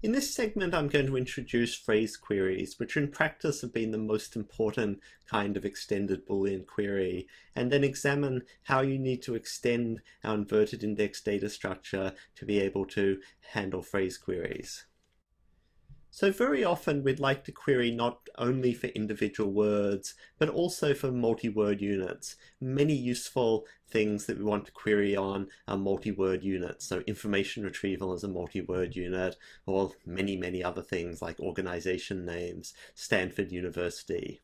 In this segment, I'm going to introduce phrase queries, which in practice have been the most important kind of extended Boolean query, and then examine how you need to extend our inverted index data structure to be able to handle phrase queries. So very often we'd like to query not only for individual words, but also for multi-word units. Many useful things that we want to query on are multi-word units. So information retrieval is a multi-word unit, or many other things like organization names, Stanford University.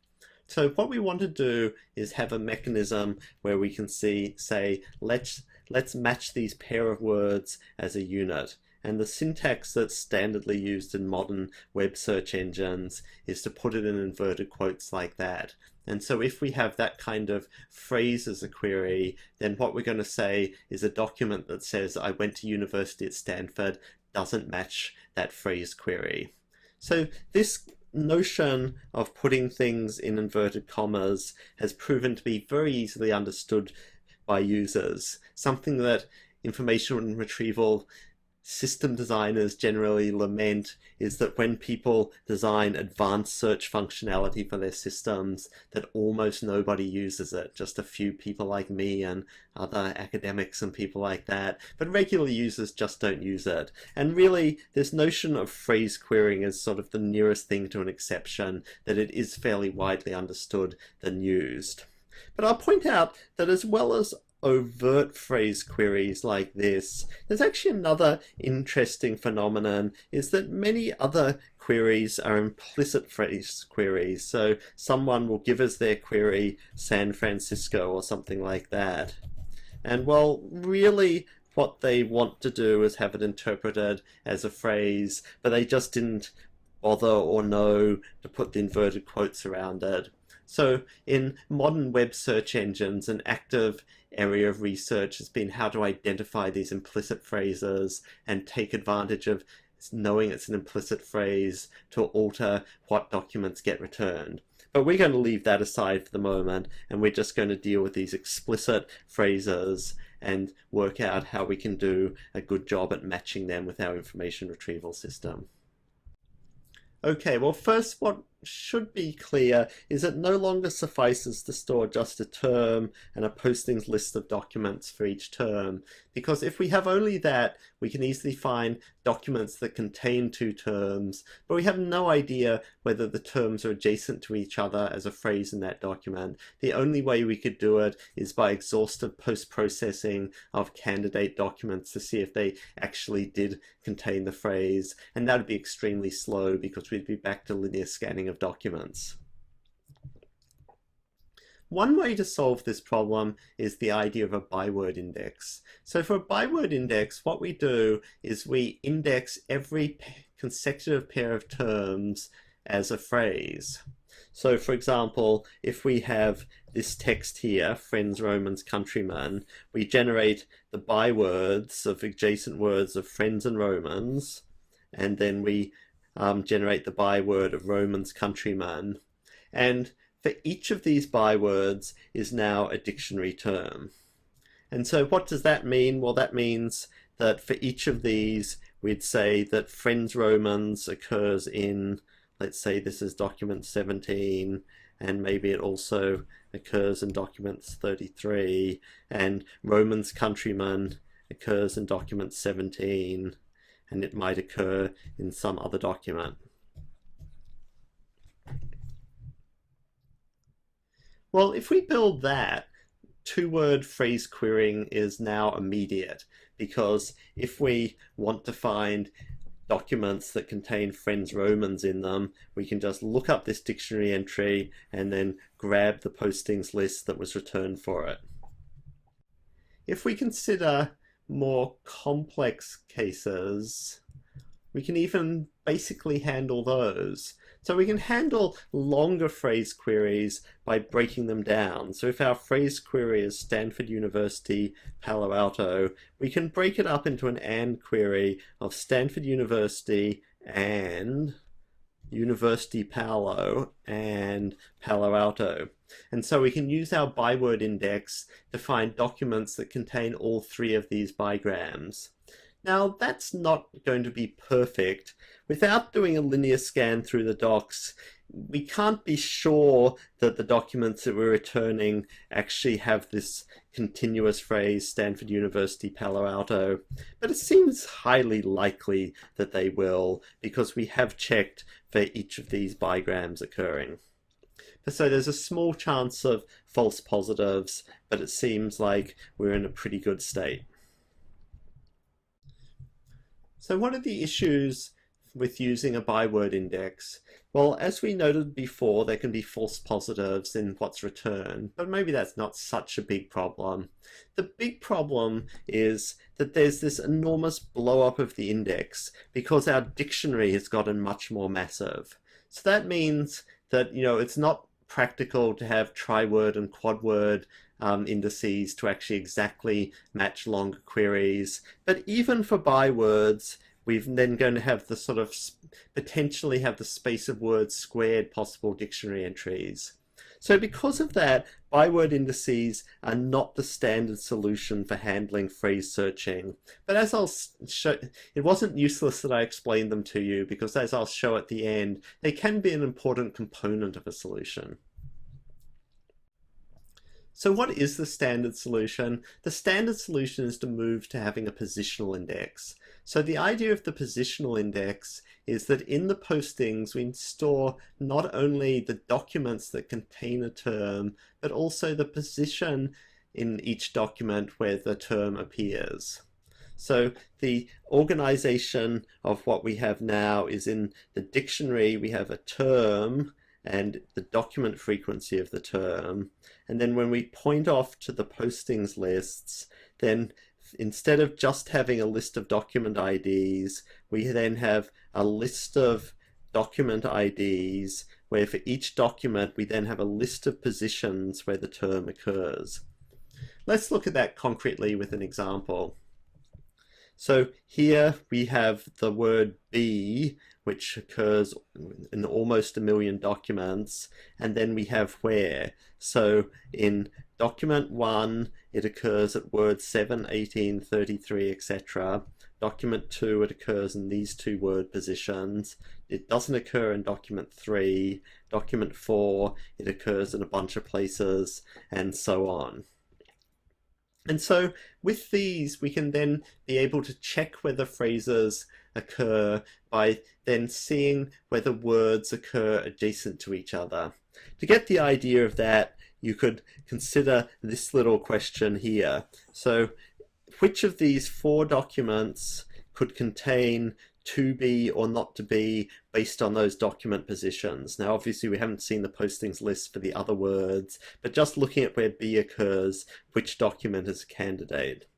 So what we want to do is have a mechanism where we can say, let's match these pair of words as a unit. And the syntax that's standardly used in modern web search engines is to put it in inverted quotes like that. And so if we have that kind of phrase as a query, then what we're going to say is a document that says, I went to university at Stanford, doesn't match that phrase query. So this notion of putting things in inverted commas has proven to be very easily understood by users, something that information retrieval system designers generally lament is that when people design advanced search functionality for their systems, that almost nobody uses it. Just a few people like me and other academics and people like that. But regular users just don't use it. And really, this notion of phrase querying is sort of the nearest thing to an exception, that it is fairly widely understood than used. But I'll point out that as well as overt phrase queries like this, there's actually another interesting phenomenon, is that many other queries are implicit phrase queries. So someone will give us their query San Francisco or something like that. And well, really what they want to do is have it interpreted as a phrase, but they just didn't bother or know to put the inverted quotes around it. So in modern web search engines, an active area of research has been how to identify these implicit phrases and take advantage of knowing it's an implicit phrase to alter what documents get returned. But we're going to leave that aside for the moment, and we're just going to deal with these explicit phrases and work out how we can do a good job at matching them with our information retrieval system. Okay, well first what should be clear is it no longer suffices to store just a term and a postings list of documents for each term, because if we have only that, we can easily find documents that contain two terms, but we have no idea whether the terms are adjacent to each other as a phrase in that document. The only way we could do it is by exhaustive post-processing of candidate documents to see if they actually did contain the phrase, and that would be extremely slow because we'd be back to linear scanning of documents. One way to solve this problem is the idea of a byword index. So for a byword index, what we do is we index every consecutive pair of terms as a phrase. So for example, if we have this text here, friends, Romans, countrymen, we generate the bywords of adjacent words of friends and Romans, and then we generate the byword of Romans, countrymen, and for each of these bywords is now a dictionary term. And so what does that mean? Well, that means that for each of these, we'd say that friends Romans occurs in, let's say this is document 17, and maybe it also occurs in documents 33, and Romans countrymen occurs in document 17, and it might occur in some other document. Well, if we build that, two-word phrase querying is now immediate, because if we want to find documents that contain friends Romans in them, we can just look up this dictionary entry and then grab the postings list that was returned for it. If we consider more complex cases, we can even basically handle those. So we can handle longer phrase queries by breaking them down. So if our phrase query is Stanford University, Palo Alto, we can break it up into an AND query of Stanford University and University Palo and Palo Alto. And so we can use our byword index to find documents that contain all three of these bigrams. Now, that's not going to be perfect. Without doing a linear scan through the docs, we can't be sure that the documents that we're returning actually have this continuous phrase, Stanford University, Palo Alto, but it seems highly likely that they will, because we have checked for each of these bigrams occurring. So there's a small chance of false positives, but it seems like we're in a pretty good state. So what are the issues with using a byword index? Well, as we noted before, there can be false positives in what's returned, but maybe that's not such a big problem. The big problem is that there's this enormous blow up of the index because our dictionary has gotten much more massive. So that means that, it's not practical to have tri-word and quad-word indices to actually exactly match longer queries. But even for bywords, we're then going to have the sort of potentially have the space of words squared possible dictionary entries. So because of that, byword indices are not the standard solution for handling phrase searching. But as I'll show, it wasn't useless that I explained them to you, because as I'll show at the end, they can be an important component of a solution. So what is the standard solution? The standard solution is to move to having a positional index. So the idea of the positional index is that in the postings we store not only the documents that contain a term, but also the position in each document where the term appears. So the organization of what we have now is in the dictionary we have a term and the document frequency of the term. And then when we point off to the postings lists, then instead of just having a list of document IDs, we then have a list of document IDs where for each document we then have a list of positions where the term occurs. Let's look at that concretely with an example. So here we have the word be, which occurs in almost 1 million documents, and then we have where. So in document 1, it occurs at words 7, 18, 33, etc. Document 2, it occurs in these 2 word positions. It doesn't occur in document 3. Document 4, it occurs in a bunch of places, and so on. And so with these, we can then be able to check whether phrases occur by then seeing whether words occur adjacent to each other. To get the idea of that, you could consider this little question here. So which of these 4 documents could contain to be or not to be based on those document positions? Now obviously we haven't seen the postings list for the other words, but just looking at where be occurs, which document is a candidate?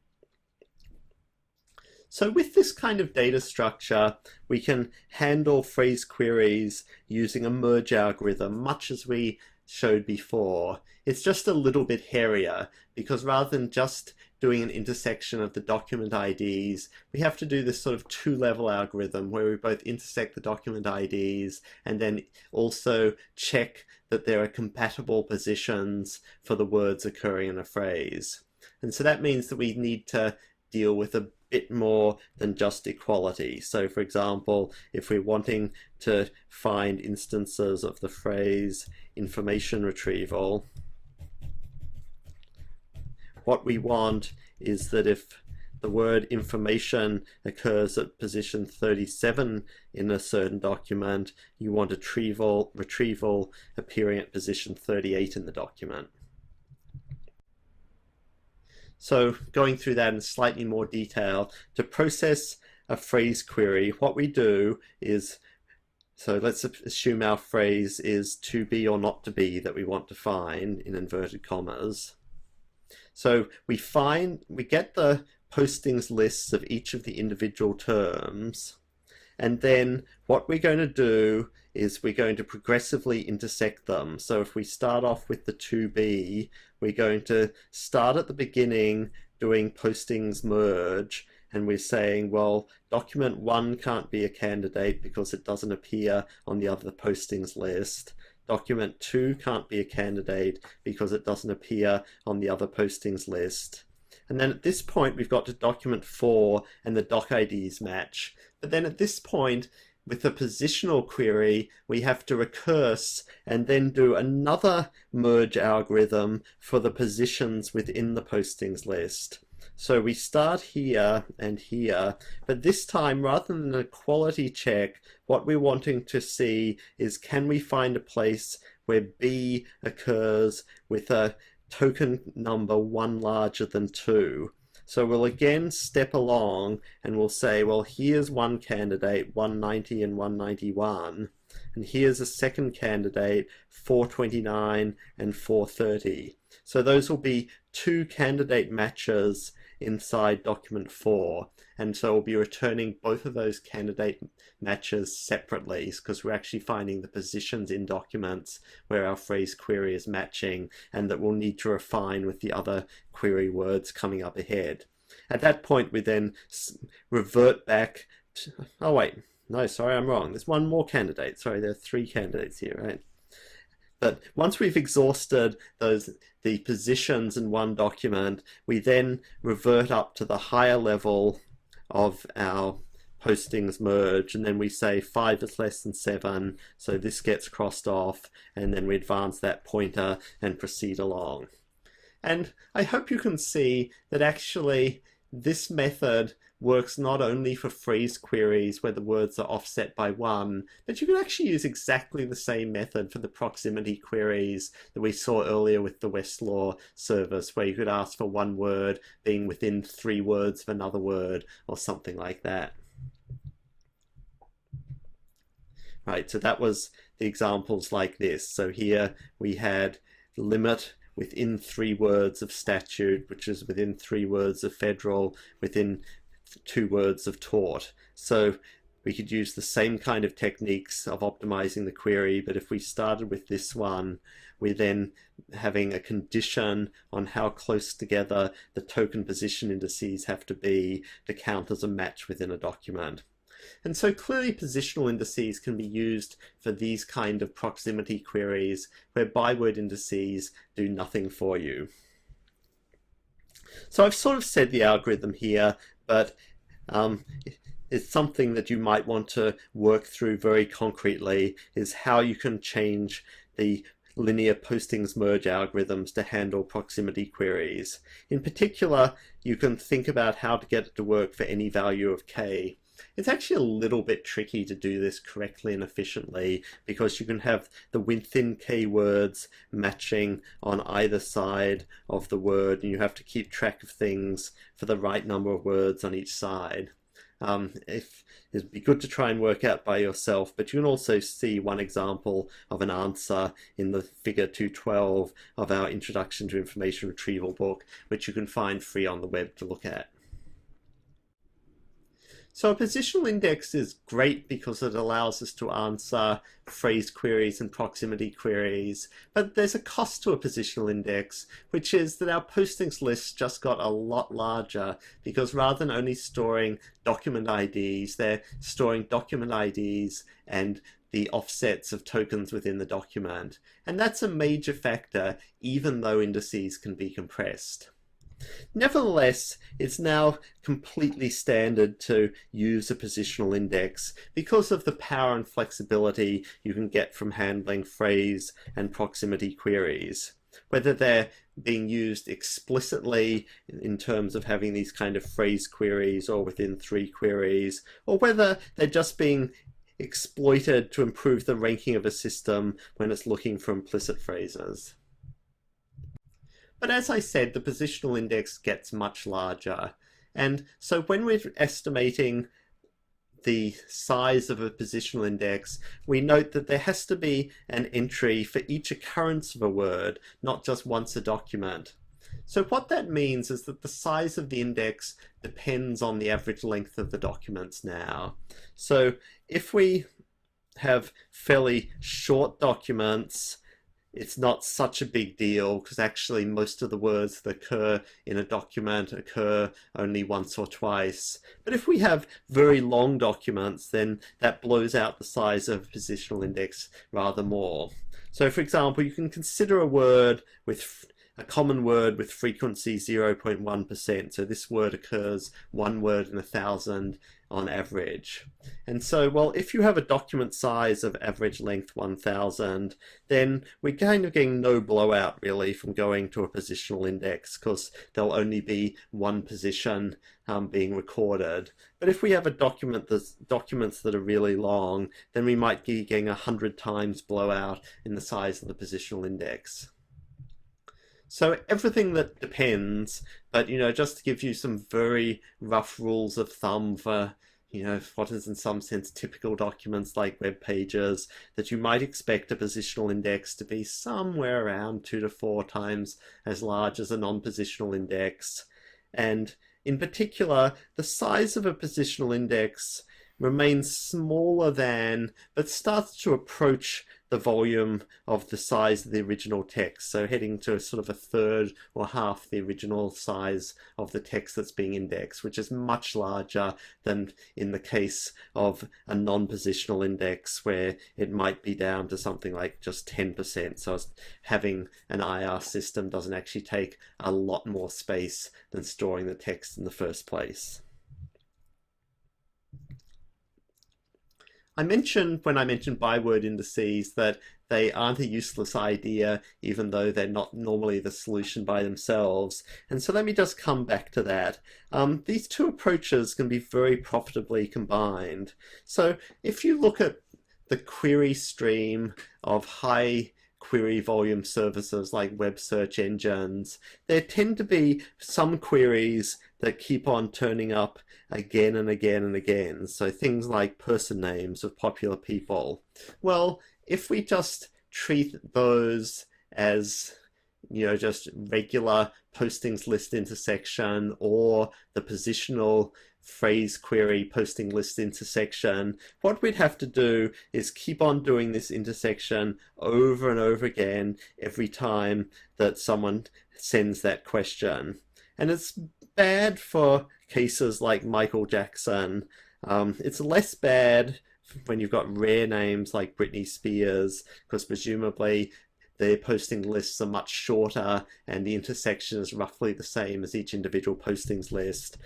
So with this kind of data structure, we can handle phrase queries using a merge algorithm, much as we showed before. It's just a little bit hairier, because rather than just doing an intersection of the document IDs, we have to do this sort of 2-level algorithm where we both intersect the document IDs and then also check that there are compatible positions for the words occurring in a phrase. And so that means that we need to deal with a bit more than just equality. So for example, if we're wanting to find instances of the phrase information retrieval, what we want is that if the word information occurs at position 37 in a certain document, you want retrieval appearing at position 38 in the document. So going through that in slightly more detail, to process a phrase query, what we do is, so let's assume our phrase is to be or not to be that we want to find in inverted commas. So we get the postings lists of each of the individual terms, and then what we're going to do is we're going to progressively intersect them. So if we start off with the to be, we're going to start at the beginning doing postings merge, and we're saying, well, document 1 can't be a candidate because it doesn't appear on the other postings list. Document 2 can't be a candidate because it doesn't appear on the other postings list. And then at this point, we've got to document 4 and the doc IDs match. But then at this point, with the positional query, we have to recurse and then do another merge algorithm for the positions within the postings list. So we start here and here, but this time, rather than a quality check, what we're wanting to see is, can we find a place where B occurs with a token number 1 larger than 2? So we'll again step along and we'll say, well, here's one candidate, 190 and 191, and here's a second candidate, 429 and 430. So those will be 2 candidate matches inside document 4, and so we'll be returning both of those candidate matches separately, because we're actually finding the positions in documents where our phrase query is matching, and that we'll need to refine with the other query words coming up ahead. At that point, we then revert back to, oh wait, no, sorry, I'm wrong. There's one more candidate. Sorry, there are 3 candidates here, right? But once we've exhausted the positions in one document, we then revert up to the higher level of our postings merge, and then we say 5 is less than 7, so this gets crossed off, and then we advance that pointer and proceed along. And I hope you can see that actually this method works not only for phrase queries where the words are offset by 1, but you can actually use exactly the same method for the proximity queries that we saw earlier with the Westlaw service, where you could ask for one word being within 3 words of another word or something like that. Right, so that was the examples like this. So here we had limit within 3 words of statute, which is within 3 words of federal, within 2 words of tort. So we could use the same kind of techniques of optimizing the query, but if we started with this one, we're then having a condition on how close together the token position indices have to be to count as a match within a document. And so clearly positional indices can be used for these kind of proximity queries where byword indices do nothing for you. So I've sort of said the algorithm here, but it's something that you might want to work through very concretely, is how you can change the linear postings merge algorithms to handle proximity queries. In particular, you can think about how to get it to work for any value of k. It's actually a little bit tricky to do this correctly and efficiently, because you can have the within k words matching on either side of the word, and you have to keep track of things for the right number of words on each side. It'd be good to try and work out by yourself, but you can also see one example of an answer in the figure 212 of our Introduction to Information Retrieval book, which you can find free on the web to look at. So a positional index is great because it allows us to answer phrase queries and proximity queries, but there's a cost to a positional index, which is that our postings list just got a lot larger, because rather than only storing document IDs, they're storing document IDs and the offsets of tokens within the document. And that's a major factor, even though indices can be compressed. Nevertheless, it's now completely standard to use a positional index because of the power and flexibility you can get from handling phrase and proximity queries. Whether they're being used explicitly in terms of having these kind of phrase queries or within 3 queries, or whether they're just being exploited to improve the ranking of a system when it's looking for implicit phrases. But as I said, the positional index gets much larger. And so when we're estimating the size of a positional index, we note that there has to be an entry for each occurrence of a word, not just once a document. So what that means is that the size of the index depends on the average length of the documents now. So if we have fairly short documents, it's not such a big deal, because actually most of the words that occur in a document occur only once or twice. But if we have very long documents, then that blows out the size of a positional index rather more. So for example, you can consider a word with a common word with frequency 0.1%. So this word occurs 1 word in 1,000 on average. And so, well, if you have a document size of average length 1,000, then we're kind of getting no blowout really from going to a positional index, because there'll only be one position being recorded. But if we have a document that's documents that are really long, then we might be getting 100 times blowout in the size of the positional index. So everything that depends, but just to give you some very rough rules of thumb for what is in some sense typical documents like web pages, that you might expect a positional index to be somewhere around 2 to 4 times as large as a non-positional index. And in particular, the size of a positional index remains smaller than, but starts to approach the volume of the size of the original text. So heading to sort of a third or half the original size of the text that's being indexed, which is much larger than in the case of a non-positional index, where it might be down to something like just 10%. So having an IR system doesn't actually take a lot more space than storing the text in the first place. When I mentioned byword indices, that they aren't a useless idea, even though they're not normally the solution by themselves. And so let me just come back to that. These two approaches can be very profitably combined. So if you look at the query stream of high query volume services like web search engines, there tend to be some queries that keep on turning up again and again and again. So things like person names of popular people. Well, if we just treat those as just regular postings list intersection, or the positional phrase query posting list intersection, what we'd have to do is keep on doing this intersection over and over again every time that someone sends that question. And it's bad for cases like Michael Jackson. It's less bad when you've got rare names like Britney Spears, because presumably their posting lists are much shorter and the intersection is roughly the same as each individual postings list.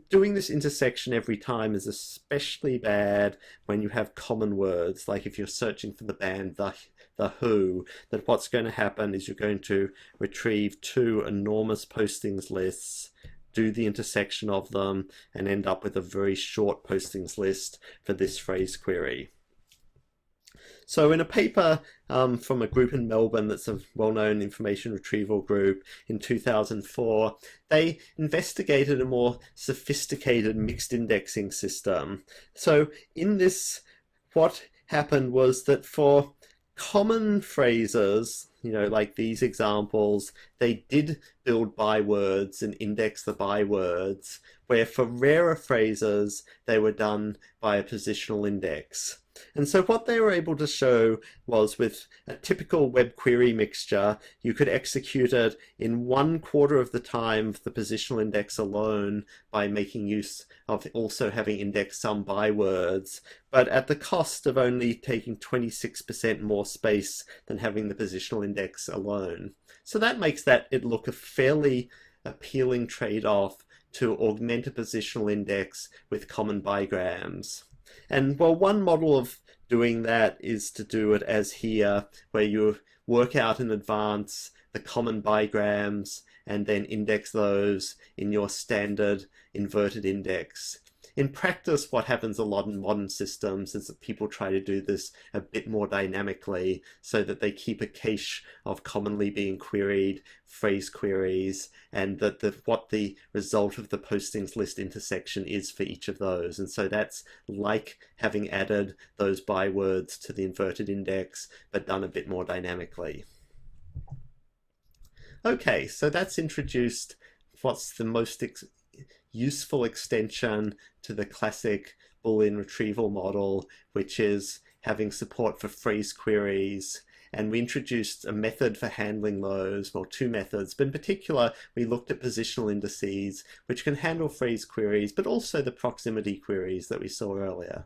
Doing this intersection every time is especially bad when you have common words, like if you're searching for the band The Who, that what's going to happen is you're going to retrieve 2 enormous postings lists, do the intersection of them, and end up with a very short postings list for this phrase query. So in a paper from a group in Melbourne that's a well-known information retrieval group in 2004, they investigated a more sophisticated mixed indexing system. So in this, what happened was that for common phrases, like these examples, they did build bywords and index the bywords, where for rarer phrases, they were done by a positional index. And so what they were able to show was, with a typical web query mixture, you could execute it in 1/4 of the time of the positional index alone by making use of also having indexed some bywords, but at the cost of only taking 26% more space than having the positional index alone. So that makes it look a fairly appealing trade-off to augment a positional index with common bigrams. And well, one model of doing that is to do it as here, where you work out in advance the common bigrams and then index those in your standard inverted index. In practice, what happens a lot in modern systems is that people try to do this a bit more dynamically, so that they keep a cache of commonly being queried phrase queries, and that what the result of the postings list intersection is for each of those. And so that's like having added those bywords to the inverted index, but done a bit more dynamically. Okay, so that's introduced what's the most useful extension to the classic Boolean retrieval model, which is having support for phrase queries. And we introduced a method for handling those, well, 2 methods, but in particular, we looked at positional indices, which can handle phrase queries, but also the proximity queries that we saw earlier.